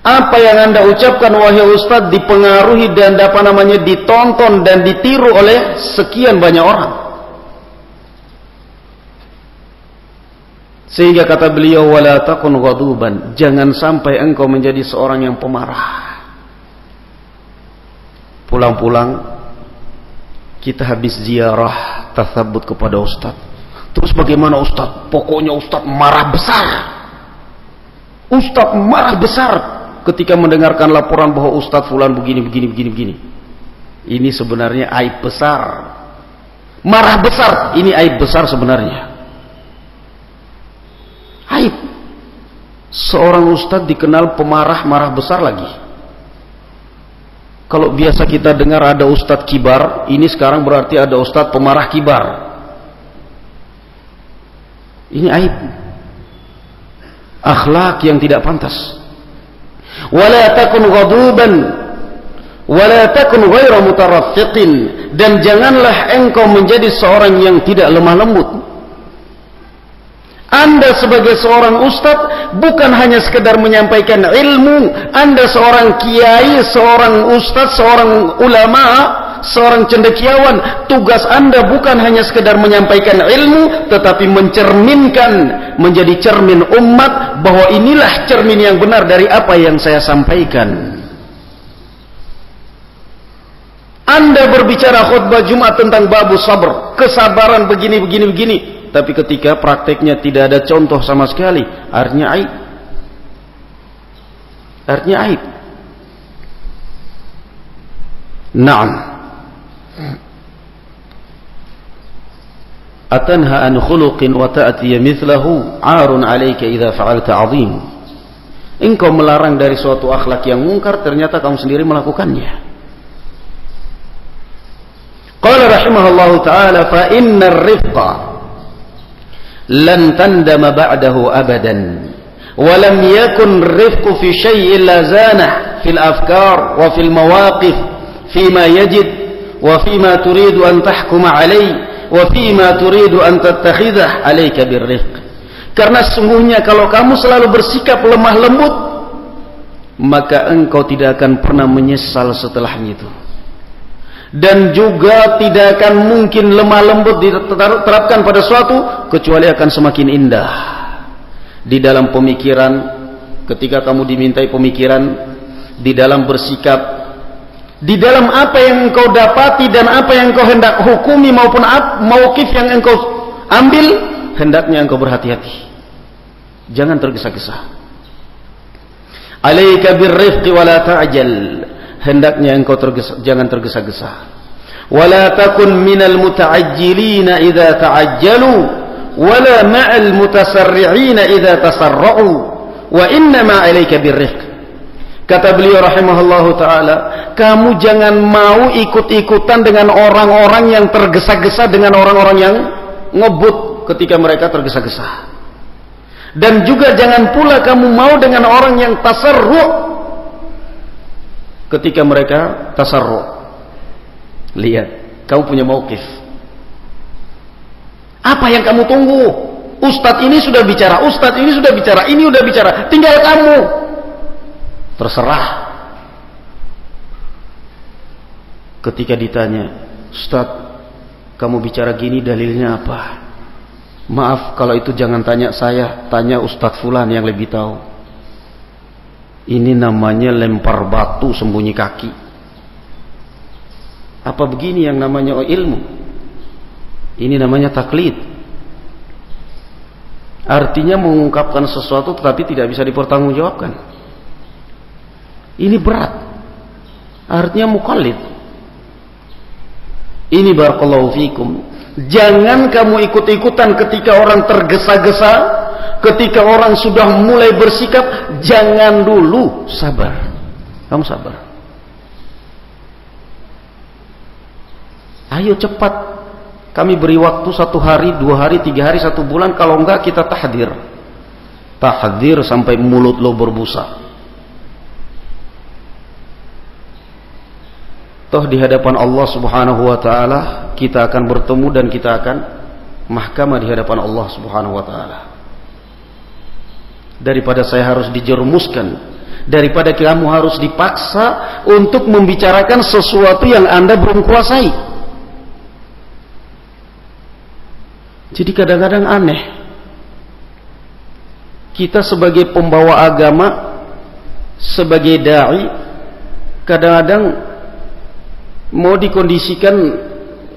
Apa yang Anda ucapkan wahai ustaz dipengaruhi dan ditonton dan ditiru oleh sekian banyak orang. Sehingga kata beliau, wala takun ghaduban, jangan sampai engkau menjadi seorang yang pemarah. Pulang-pulang kita habis ziarah tasabbut kepada ustaz. Terus bagaimana ustaz? Pokoknya ustaz marah besar. Ustaz marah besar ketika mendengarkan laporan bahwa ustaz fulan begini. Ini sebenarnya aib besar. Marah besar, ini aib besar sebenarnya. Aib. Seorang ustadz dikenal pemarah, marah besar lagi. Kalau biasa kita dengar ada ustadz kibar, ini sekarang berarti ada ustadz pemarah kibar. Ini aib. Akhlak yang tidak pantas. Wala takun ghaduban, wala takun ghaira mutaraffiqin, dan janganlah engkau menjadi seorang yang tidak lemah lembut. Anda sebagai seorang ustadz bukan hanya sekedar menyampaikan ilmu. Anda seorang kiai, seorang ustadz, seorang ulama, seorang cendekiawan. Tugas Anda bukan hanya sekedar menyampaikan ilmu, tetapi mencerminkan, menjadi cermin umat bahwa inilah cermin yang benar dari apa yang saya sampaikan. Anda berbicara khutbah Jumat tentang babu sabr, kesabaran begini, tapi ketika prakteknya tidak ada contoh sama sekali, artinya aib. Artinya aib. Naam. Atanha an khuluqin wa ta'ti mithlahu 'arun 'alayka idza fa'alta 'azim. Engkau melarang dari suatu akhlak yang mungkar, ternyata kamu sendiri melakukannya. Qala rahimahullahu ta'ala fa innar rifqa lan tandama ba'dahu abadan wa lam yakun rifqu fi syai'in la zanah fil afkar wa fil mawaqif fima yajid wa fima turidu an tahkuma alayhi wa fima turidu an tattakhidah alayka birrifq. Karena sesungguhnya kalau kamu selalu bersikap lemah lembut, maka engkau tidak akan pernah menyesal setelahnya itu. Dan juga tidak akan mungkin lemah lembut diterapkan pada suatu, kecuali akan semakin indah di dalam pemikiran. Ketika kamu dimintai pemikiran, di dalam bersikap, di dalam apa yang engkau dapati dan apa yang engkau hendak hukumi maupun mauqif yang engkau ambil, hendaknya engkau berhati-hati, jangan tergesa-gesa. Alaika birrifqi wala ta'jal, hendaknya engkau jangan tergesa-gesa. Wala takun minal muta'ajjilina idza ta'ajjalu wala ma'al mutasarri'ina idza tasarra'u wa innama 'alaika birrifq. Kata beliau rahimahullahu taala, kamu jangan mau ikut-ikutan dengan orang-orang yang tergesa-gesa, dengan orang-orang yang ngebut ketika mereka tergesa-gesa. Dan juga jangan pula kamu mau dengan orang yang tasarru' ketika mereka tasarru'. Lihat, kamu punya mauqif. Apa yang kamu tunggu? Ustadz ini sudah bicara, ustadz ini sudah bicara, ini sudah bicara, tinggal kamu. Terserah. Ketika ditanya, Ustadz, kamu bicara gini dalilnya apa? Maaf, kalau itu jangan tanya saya, tanya Ustadz Fulan yang lebih tahu. Ini namanya lempar batu sembunyi kaki. Apa begini yang namanya ilmu? Ini namanya taklid. Artinya mengungkapkan sesuatu tetapi tidak bisa dipertanggungjawabkan. Ini berat. Artinya muqallid. Ini barakallahu fikum. Jangan kamu ikut-ikutan ketika orang tergesa-gesa, ketika orang sudah mulai bersikap. Jangan dulu, sabar. Kamu sabar. Ayo cepat. Kami beri waktu 1 hari, 2 hari, 3 hari, 1 bulan. Kalau enggak kita tahdir. Tahdir sampai mulut lo berbusa. Toh di hadapan Allah subhanahu wa ta'ala kita akan bertemu dan kita akan mahkamah di hadapan Allah subhanahu wa ta'ala. Daripada saya harus dijerumuskan, daripada kamu harus dipaksa untuk membicarakan sesuatu yang Anda belum kuasai. Jadi kadang-kadang aneh, kita sebagai pembawa agama, sebagai da'i, kadang-kadang mau dikondisikan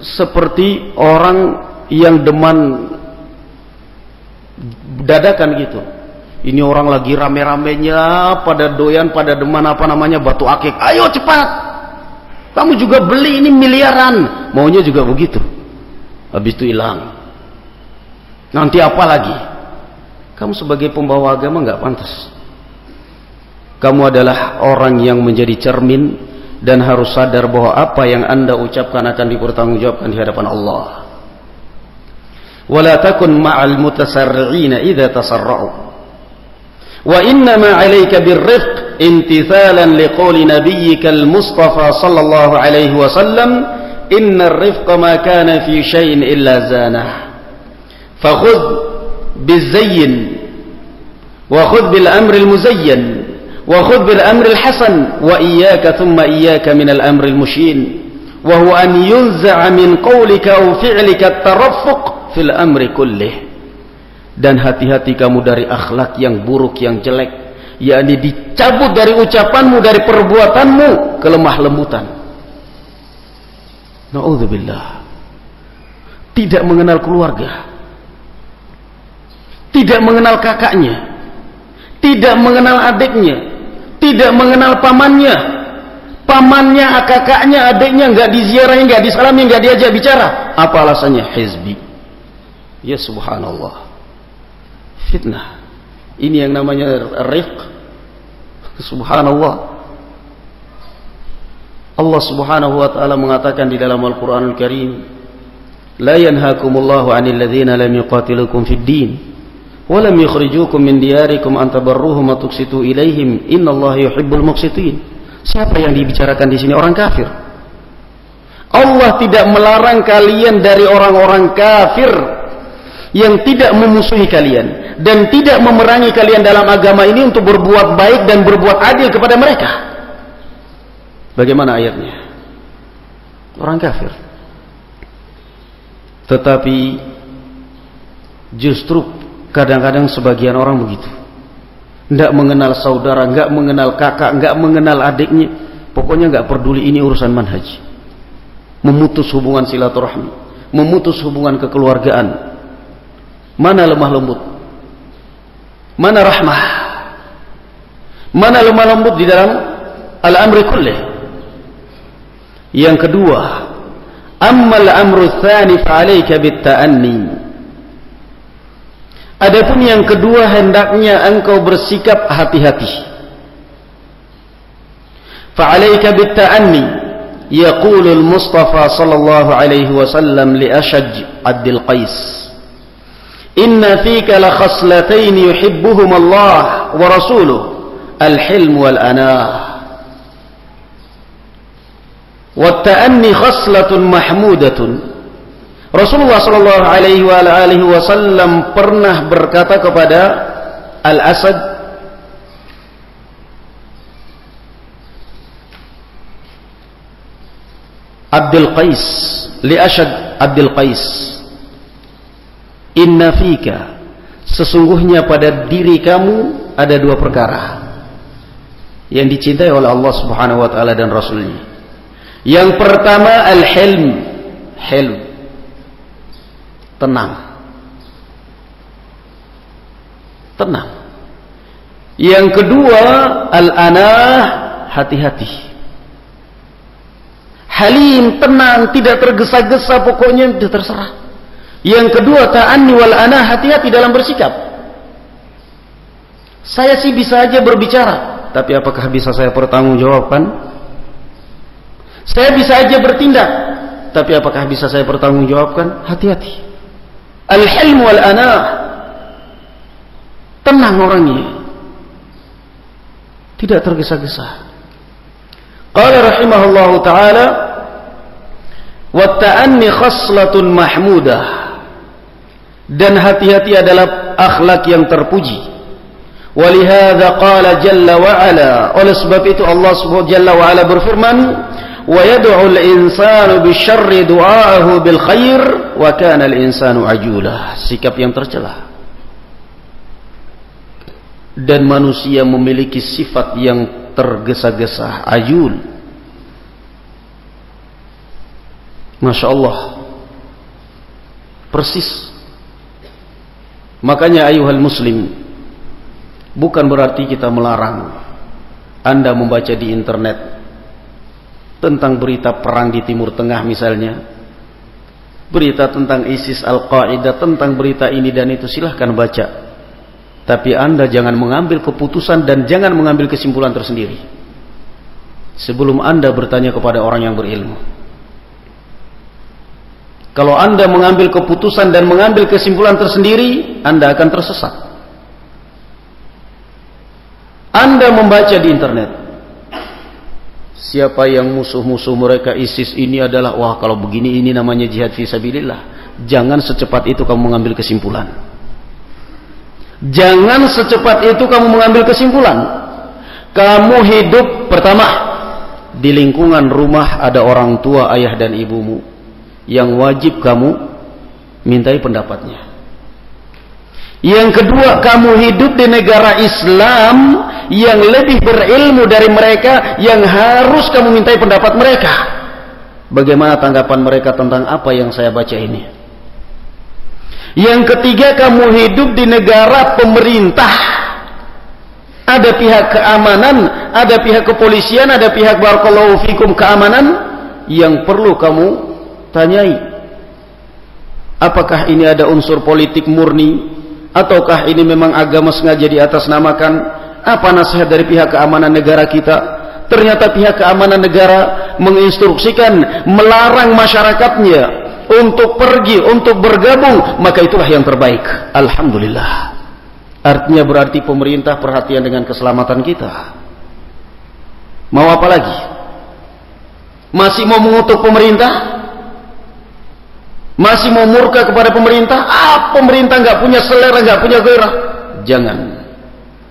seperti orang yang deman dadakan gitu. Ini orang lagi rame-ramenya pada doyan, pada deman apa namanya batu akik. Ayo cepat, kamu juga beli, ini miliaran. Maunya juga begitu. Habis itu hilang. Nanti apa lagi? Kamu sebagai pembawa agama nggak pantas. Kamu adalah orang yang menjadi cermin dan harus sadar bahwa apa yang Anda ucapkan akan dipertanggungjawabkan di hadapan Allah. Wala takun ma'al mutasarri'ina idza tasarra'u Wa innama 'alaika birrifq imtithalan liqouli nabiyyikal Mustafa sallallahu alaihi wasallam, inna ar-rifqa ma kana fi syai'in illa zanah. Fakhudh bizayyin wa khudh bil amri al-muzayyan wa khudh bil amri al-hasan wa iyyaka thumma iyyaka min al-amri al-mushin wa huwa an yunza'a min qawlika aw fi'lika at-taraffuq fil amri kullih. Dan hati-hati kamu dari akhlak yang buruk, yang jelek, yakni dicabut dari ucapanmu, dari perbuatanmu kelemah lembutan. Na'udzubillah. Tidak mengenal keluarga, tidak mengenal kakaknya, tidak mengenal adiknya, tidak mengenal pamannya, kakaknya, adiknya nggak diziarahi, nggak disalami, nggak diajak bicara. Apa alasannya? Hizbi. Ya subhanallah. Fitnah. Ini yang namanya rifq. Subhanallah. Allah subhanahu wa ta'ala mengatakan di dalam Al-Quranul Karim, la yanhakumullahu 'anil ladzina lam yuqatilukum fid din wa lam yukhrijukum min diyarikum an tabarruhum wa tuqsitu ilaihim innallaha yuhibbul muqsitin. Siapa yang dibicarakan di sini? Orang kafir. Allah tidak melarang kalian dari orang-orang kafir yang tidak memusuhi kalian dan tidak memerangi kalian dalam agama ini untuk berbuat baik dan berbuat adil kepada mereka. Bagaimana ayatnya? Orang kafir. Tetapi justru kadang-kadang sebagian orang begitu. Tidak mengenal saudara, nggak mengenal kakak, nggak mengenal adiknya. Pokoknya nggak peduli, ini urusan manhaj. Memutus hubungan silaturahmi, memutus hubungan kekeluargaan. Mana lemah lembut? Mana rahmah? Mana lemah lembut di dalam al-amri kullih? Yang kedua, ammal amru tsani fa'alaika bit-ta'anni. Adapun yang kedua, hendaknya engkau bersikap hati-hati. Fa'alaika bit-ta'anni, yaqulu al-Mustafa sallallahu alaihi wasallam li Ashaj Abdul Qais, inna fika la khaslatayn yuhibbuhum Allah wa rasuluhu, al-hilm wal anah. Wa ta'anni khaslatun mahmudatun. Rasulullah sallallahu alaihi wa alihi wasallam pernah berkata kepada Al-Asad Abdul Qais, li Ashad Abdul Qais, inna fika, sesungguhnya pada diri kamu ada dua perkara yang dicintai oleh Allah subhanahu wa ta'ala dan Rasulnya. Yang pertama al-hilm, hilm, tenang, tenang. Yang kedua al-anah, hati-hati. Halim, tenang, tidak tergesa-gesa, pokoknya sudah terserah. Yang kedua ta'anni wal anah, hati-hati dalam bersikap. Saya sih bisa aja berbicara, tapi apakah bisa saya pertanggungjawabkan? Saya bisa aja bertindak, tapi apakah bisa saya pertanggungjawabkan? Hati-hati. Al-hilm wal anah, tenang orangnya, tidak tergesa-gesa. Qala rahimahullahu ta'ala, wa ta'anni khaslatun mahmudah, dan hati-hati adalah akhlak yang terpuji. Walihada qala jalla wa ala, oleh sebab itu Allah subhanahu jalla wa ala berfirman, wa yad'u al-insanu bisyarri du'aahu bil khair wa kana al-insanu ajula. Sikap yang tercela. Dan manusia memiliki sifat yang tergesa-gesa, ajul. Masya Allah, persis. Makanya ayuhal muslim, bukan berarti kita melarang Anda membaca di internet tentang berita perang di Timur Tengah misalnya, berita tentang ISIS, Al-Qaeda, tentang berita ini dan itu, silahkan baca. Tapi Anda jangan mengambil keputusan dan jangan mengambil kesimpulan tersendiri sebelum Anda bertanya kepada orang yang berilmu. Kalau Anda mengambil keputusan dan mengambil kesimpulan tersendiri, Anda akan tersesat. Anda membaca di internet, siapa yang musuh-musuh mereka ISIS ini adalah, wah kalau begini ini namanya jihad fisabilillah. Jangan secepat itu kamu mengambil kesimpulan. Jangan secepat itu kamu mengambil kesimpulan. Kamu hidup pertama di lingkungan rumah ada orang tua, ayah dan ibumu yang wajib kamu mintai pendapatnya. Yang kedua, kamu hidup di negara Islam yang lebih berilmu dari mereka, yang harus kamu mintai pendapat mereka. Bagaimana tanggapan mereka tentang apa yang saya baca ini? Yang ketiga, kamu hidup di negara pemerintah. Ada pihak keamanan, ada pihak kepolisian, ada pihak barakallahu fikum keamanan yang perlu kamu tanyai. Apakah ini ada unsur politik murni, ataukah ini memang agama sengaja diatasnamakan? Apa nasihat dari pihak keamanan negara kita? Ternyata pihak keamanan negara menginstruksikan, melarang masyarakatnya untuk pergi, untuk bergabung, maka itulah yang terbaik. Alhamdulillah. Artinya berarti pemerintah perhatian dengan keselamatan kita. Mau apa lagi? Masih mau mengutuk pemerintah? Masih mau murka kepada pemerintah? Pemerintah nggak punya selera, nggak punya gairah. Jangan.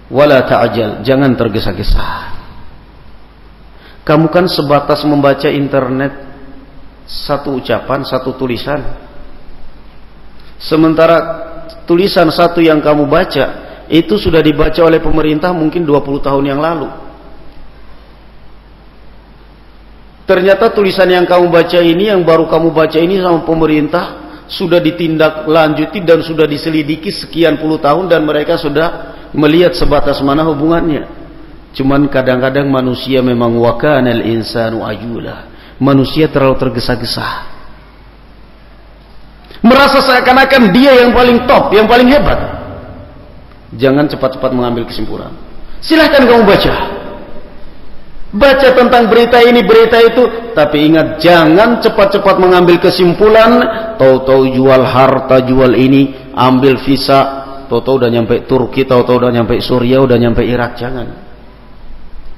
Wala ta'jal, jangan tergesa-gesa. Kamu kan sebatas membaca internet, satu ucapan, satu tulisan. Sementara tulisan satu yang kamu baca itu sudah dibaca oleh pemerintah mungkin 20 tahun yang lalu. Ternyata tulisan yang kamu baca ini, yang baru kamu baca ini sama pemerintah sudah ditindaklanjuti dan sudah diselidiki sekian puluh tahun, dan mereka sudah melihat sebatas mana hubungannya. Cuman kadang-kadang manusia memang wakanal insanu ajula. Manusia terlalu tergesa-gesa, merasa seakan-akan dia yang paling top, yang paling hebat. Jangan cepat-cepat mengambil kesimpulan. Silahkan kamu baca tentang berita ini, berita itu, tapi ingat, jangan cepat-cepat mengambil kesimpulan. Tahu-tahu jual harta, jual ini, ambil visa, tahu-tahu udah nyampe Turki, tahu-tahu udah nyampe Suriah, udah nyampe Irak. Jangan.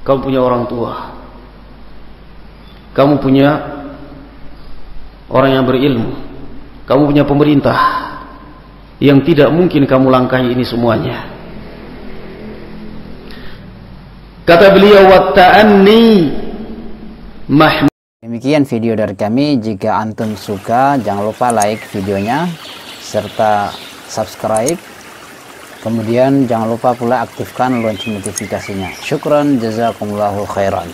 Kamu punya orang tua, kamu punya orang yang berilmu, kamu punya pemerintah yang tidak mungkin kamu langkahi ini semuanya. Kata beliau, watta'anni mahmud. Demikian video dari kami. Jika antum suka, jangan lupa like videonya serta subscribe. Kemudian jangan lupa pula aktifkan lonceng notifikasinya. Syukran, jazakumullahu khairan.